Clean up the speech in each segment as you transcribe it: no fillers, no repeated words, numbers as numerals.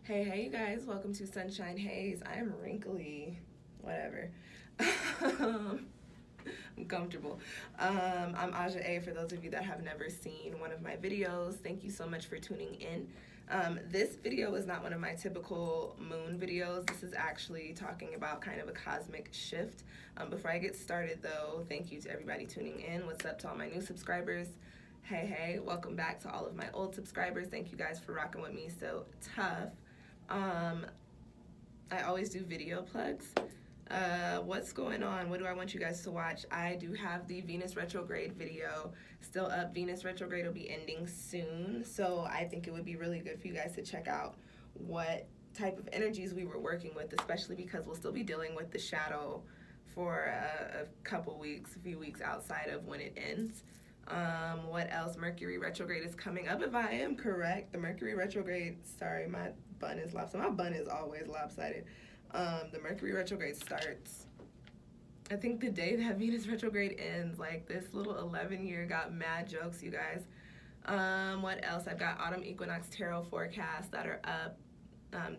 Hey, you guys, welcome to Sunshine Haze. I am wrinkly, whatever. I'm comfortable. I'm Aja A, for those of you that have never seen one of my videos. Thank you so much for tuning in. This video is not one of my typical moon videos. This is actually talking about kind of a cosmic shift. Before I get started though, thank you to everybody tuning in. What's up to all my new subscribers? Hey, welcome back to all of my old subscribers. Thank you guys for rocking with me so tough. I always do video plugs. What's going on? What do I want you guys to watch? I do have the Venus retrograde video still up. Venus retrograde will be ending soon, so I think it would be really good for you guys to check out what type of energies we were working with, especially because we'll still be dealing with the shadow for a few weeks outside of when it ends. What else? Mercury retrograde is coming up, if I am correct. The Mercury retrograde, sorry, my bun is lopsided. My bun is always lopsided. The Mercury retrograde starts, I think, the day that Venus retrograde ends. Like, this little 11-year got mad jokes, you guys. What else? I've got autumn equinox tarot forecasts that are up,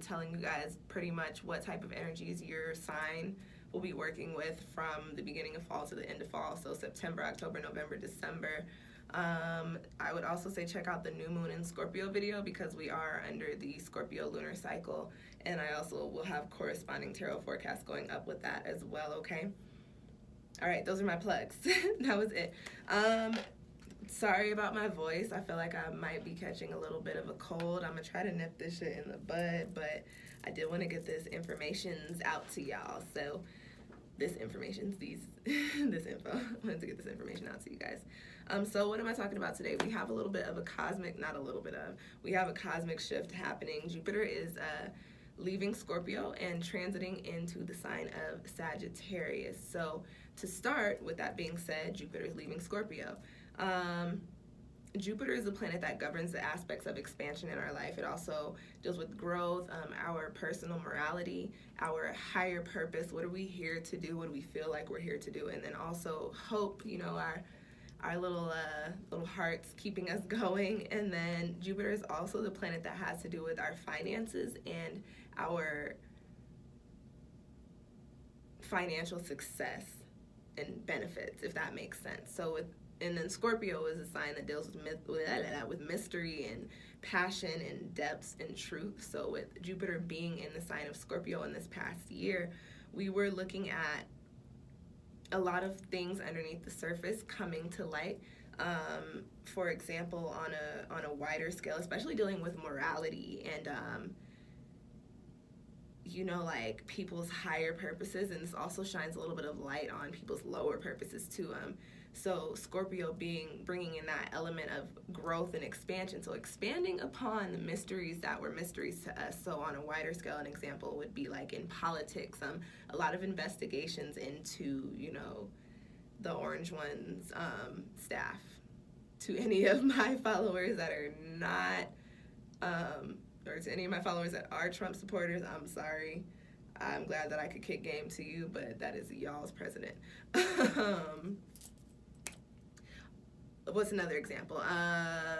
telling you guys pretty much what type of energies your sign will be working with from the beginning of fall to the end of fall. So September, October, November, December. I would also say check out the new moon in Scorpio video because we are under the Scorpio lunar cycle, and I also will have corresponding tarot forecasts going up with that as well, okay? All right, those are my plugs. That was it. Sorry about my voice. I feel like I might be catching a little bit of a cold. I'm gonna try to nip this shit in the bud, but I did want to get this information out to y'all. So this info. I wanted to get this information out to you guys. So what am I talking about today? We have a little bit of a cosmic, we have a cosmic shift happening. Jupiter is leaving Scorpio and transiting into the sign of Sagittarius. So to start, with that being said, Jupiter is leaving Scorpio. Jupiter is a planet that governs the aspects of expansion in our life. It also deals with growth, our personal morality, our higher purpose. What are we here to do? What do we feel like we're here to do? And then also hope, our little hearts keeping us going. And then Jupiter is also the planet that has to do with our finances and our financial success and benefits, if that makes sense. And then Scorpio is a sign that deals with mystery and passion and depths and truth. So with Jupiter being in the sign of Scorpio in this past year, we were looking at a lot of things underneath the surface coming to light. For example, on a wider scale, especially dealing with morality and like people's higher purposes, and this also shines a little bit of light on people's lower purposes too. So Scorpio bringing in that element of growth and expansion, so expanding upon the mysteries that were mysteries to us. So on a wider scale, an example would be like in politics, a lot of investigations into the Orange One's staff. To any of my followers that are not or to any of my followers that are Trump supporters, I'm sorry. I'm glad that I could kick game to you, but that is y'all's president. What's another example?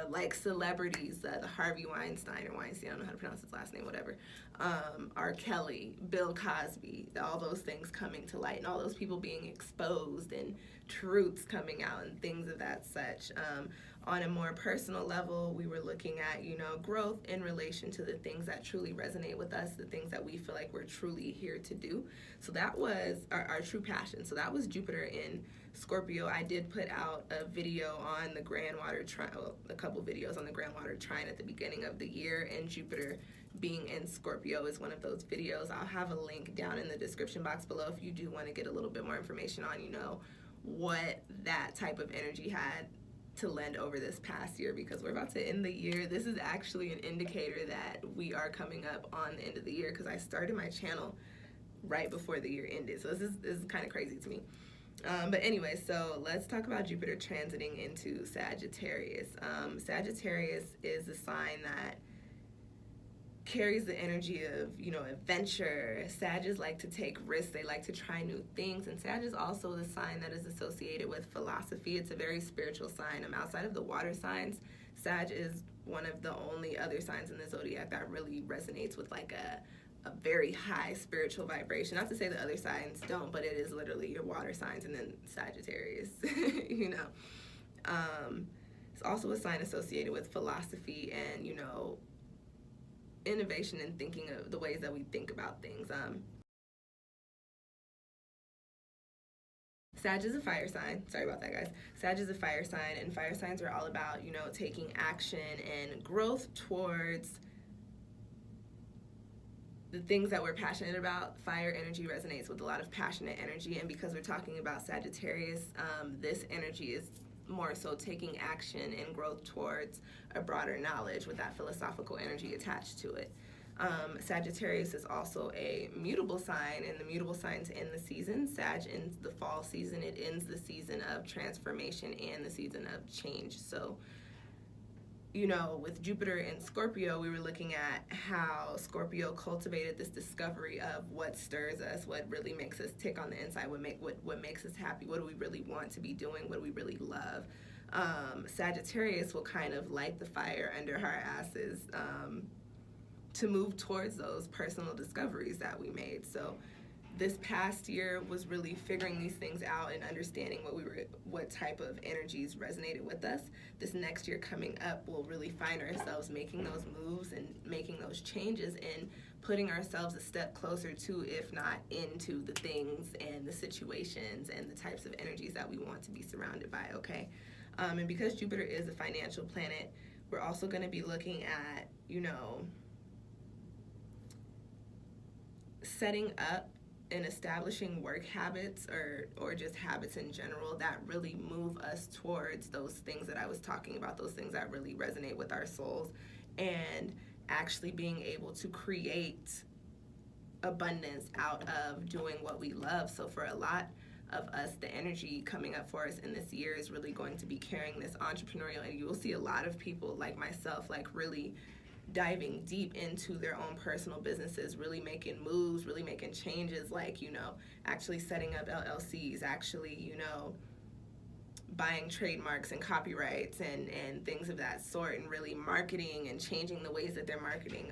Like celebrities, the Harvey Weinstein or Weinstein, I don't know how to pronounce his last name, whatever. R. Kelly, Bill Cosby, all those things coming to light and all those people being exposed and truths coming out and things of that such. On a more personal level, we were looking at, growth in relation to the things that truly resonate with us, the things that we feel like we're truly here to do. So that was our true passion. So that was Jupiter in Scorpio. I did put out a video on the Grand Water Trine, a couple videos on the Grand Water Trine at the beginning of the year, and Jupiter being in Scorpio is one of those videos. I'll have a link down in the description box below if you do want to get a little bit more information on, what that type of energy had to lend over this past year, because we're about to end the year. This is actually an indicator that we are coming up on the end of the year, because I started my channel right before the year ended. So this is kind of crazy to me. But anyway, so let's talk about Jupiter transiting into Sagittarius. Sagittarius is a sign that carries the energy of, adventure. Sagittarius like to take risks. They like to try new things. And Sagittarius is also the sign that is associated with philosophy. It's a very spiritual sign. Outside of the water signs, Sagittarius is one of the only other signs in the zodiac that really resonates with like a very high spiritual vibration. Not to say the other signs don't, but it is literally your water signs and then Sagittarius, you know. It's also a sign associated with philosophy and, you know, innovation and thinking of the ways that we think about things. Sag is a fire sign. Sorry about that, guys. Sag is a fire sign, and fire signs are all about, you know, taking action and growth towards the things that we're passionate about. Fire energy resonates with a lot of passionate energy, and because we're talking about Sagittarius, this energy is more so taking action and growth towards a broader knowledge with that philosophical energy attached to it. Sagittarius is also a mutable sign, and the mutable signs end the season. Sag ends the fall season. It ends the season of transformation and the season of change. So, you know, with Jupiter in Scorpio, we were looking at how Scorpio cultivated this discovery of what stirs us, what really makes us tick on the inside, what makes us happy, what do we really want to be doing, what do we really love. Sagittarius will kind of light the fire under our asses to move towards those personal discoveries that we made. So this past year was really figuring these things out and understanding what type of energies resonated with us. This next year coming up, we'll really find ourselves making those moves and making those changes and putting ourselves a step closer to, if not into, the things and the situations and the types of energies that we want to be surrounded by, okay? And because Jupiter is a financial planet, we're also going to be looking at, you know, setting up and establishing work habits or just habits in general that really move us towards those things that I was talking about, those things that really resonate with our souls, and actually being able to create abundance out of doing what we love. So for a lot of us, the energy coming up for us in this year is really going to be carrying this entrepreneurial, and you will see a lot of people like myself like really diving deep into their own personal businesses, really making moves, really making changes, like, you know, actually setting up LLCs, actually, you know, buying trademarks and copyrights and things of that sort, and really marketing and changing the ways that they're marketing.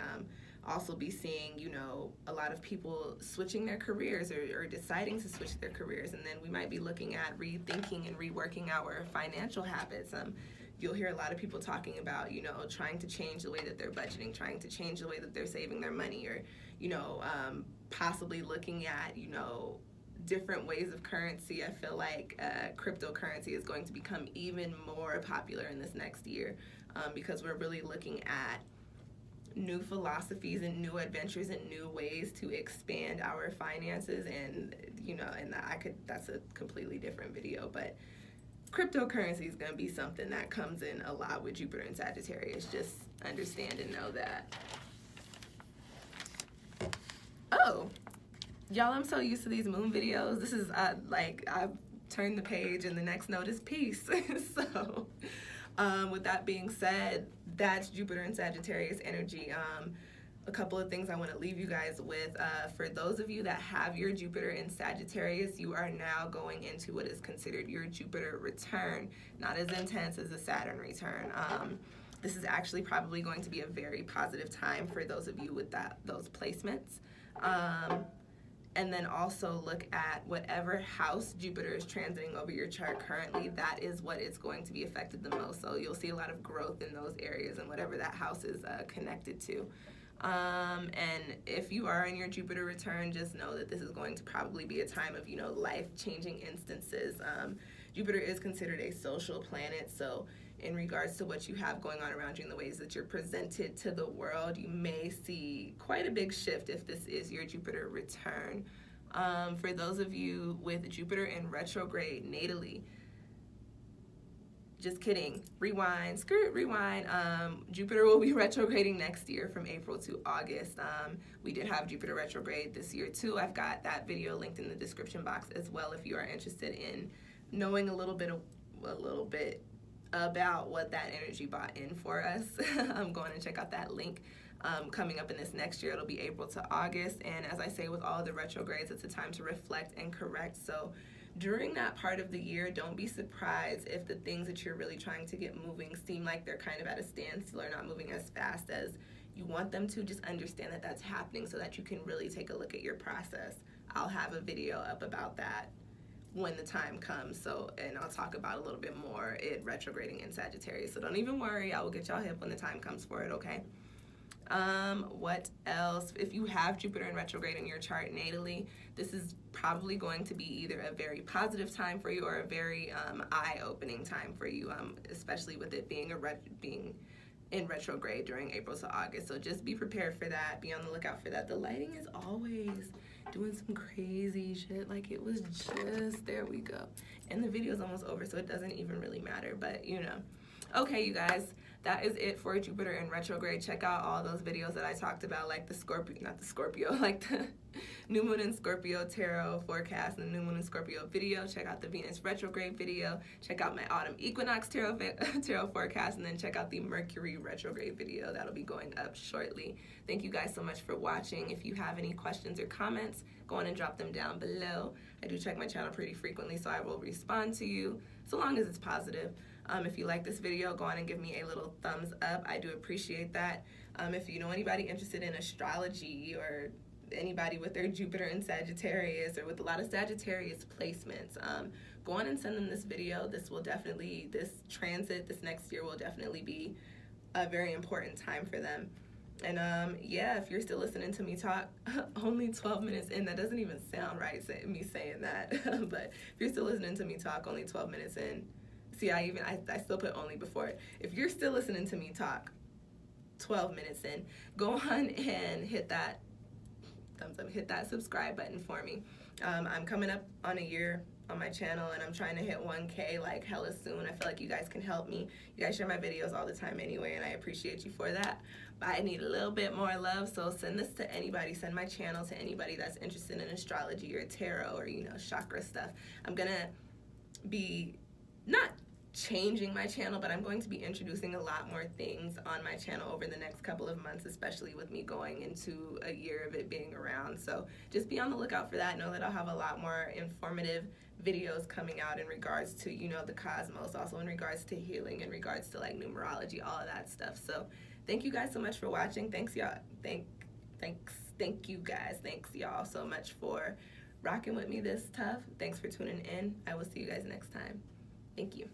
Also be seeing, you know, a lot of people switching their careers or deciding to switch their careers, and then we might be looking at rethinking and reworking our financial habits. You'll hear a lot of people talking about, you know, trying to change the way that they're budgeting, trying to change the way that they're saving their money, or, you know, possibly looking at, you know, different ways of currency. I feel like cryptocurrency is going to become even more popular in this next year because we're really looking at new philosophies and new adventures and new ways to expand our finances. And, you know, and that's a completely different video, but cryptocurrency is going to be something that comes in a lot with Jupiter and Sagittarius. Just understand and know that. Oh, y'all, I'm so used to these moon videos. This is like I've turned the page and the next note is peace. So with that being said, that's Jupiter and Sagittarius energy. A couple of things I want to leave you guys with. For those of you that have your Jupiter in Sagittarius, you are now going into what is considered your Jupiter return, not as intense as a Saturn return. This is actually probably going to be a very positive time for those of you with those placements. And then also look at whatever house Jupiter is transiting over your chart currently, that is what is going to be affected the most. So you'll see a lot of growth in those areas and whatever that house is connected to. And if you are in your Jupiter return, just know that this is going to probably be a time of, you know, life-changing instances. Jupiter is considered a social planet, so in regards to what you have going on around you and the ways that you're presented to the world, you may see quite a big shift if this is your Jupiter return. For those of you with Jupiter in retrograde natally, just kidding, rewind, rewind. Jupiter will be retrograding next year from April to August. We did have Jupiter retrograde this year too. I've got that video linked in the description box as well if you are interested in knowing a little bit about what that energy brought in for us. I'm going to check out that link. Coming up in this next year, it'll be April to August. And as I say with all the retrogrades, it's a time to reflect and correct. So during that part of the year, don't be surprised if the things that you're really trying to get moving seem like they're kind of at a standstill or not moving as fast as you want them to. Just understand that that's happening so that you can really take a look at your process. I'll have a video up about that when the time comes, and I'll talk about a little bit more it retrograding in Sagittarius. So don't even worry, I will get y'all hip when the time comes for it, okay? What else? If you have Jupiter in retrograde in your chart natally, this is probably going to be either a very positive time for you or a very eye-opening time for you, especially with it being being in retrograde during April to August. So just be prepared for that. Be on the lookout for that. The lighting is always doing some crazy shit. Like, it was just, there we go. And the video is almost over, so it doesn't even really matter, but you know. Okay, you guys, that is it for Jupiter in retrograde. Check out all those videos that I talked about, like the Scorpio, not the Scorpio, like the New Moon in Scorpio tarot forecast and the New Moon in Scorpio video. Check out the Venus retrograde video. Check out my autumn equinox tarot forecast, and then check out the Mercury retrograde video. That'll be going up shortly. Thank you guys so much for watching. If you have any questions or comments, go on and drop them down below. I do check my channel pretty frequently, so I will respond to you, so long as it's positive. If you like this video, go on and give me a little thumbs up. I do appreciate that. If you know anybody interested in astrology or anybody with their Jupiter in Sagittarius or with a lot of Sagittarius placements, go on and send them this video. This transit this next year will definitely be a very important time for them. And yeah, if you're still listening to me talk, only 12 minutes in, that doesn't even sound right, me saying that. But if you're still listening to me talk, only 12 minutes in, see, I still put only before it. If you're still listening to me talk 12 minutes in, go on and hit that thumbs up, hit that subscribe button for me. I'm coming up on a year on my channel, and I'm trying to hit 1K like hella soon. I feel like you guys can help me. You guys share my videos all the time anyway, and I appreciate you for that. But I need a little bit more love, so send this to anybody. Send my channel to anybody that's interested in astrology or tarot or, you know, chakra stuff. I'm gonna be not changing my channel, but I'm going to be introducing a lot more things on my channel over the next couple of months, especially with me going into a year of it being around. So just be on the lookout for that. Know that I'll have a lot more informative videos coming out in regards to, you know, the cosmos, also in regards to healing, in regards to like numerology, all of that stuff. So thank you guys so much for watching. Thanks y'all. Thank you guys. Thanks y'all so much for rocking with me this tough. Thanks for tuning in. I will see you guys next time. Thank you.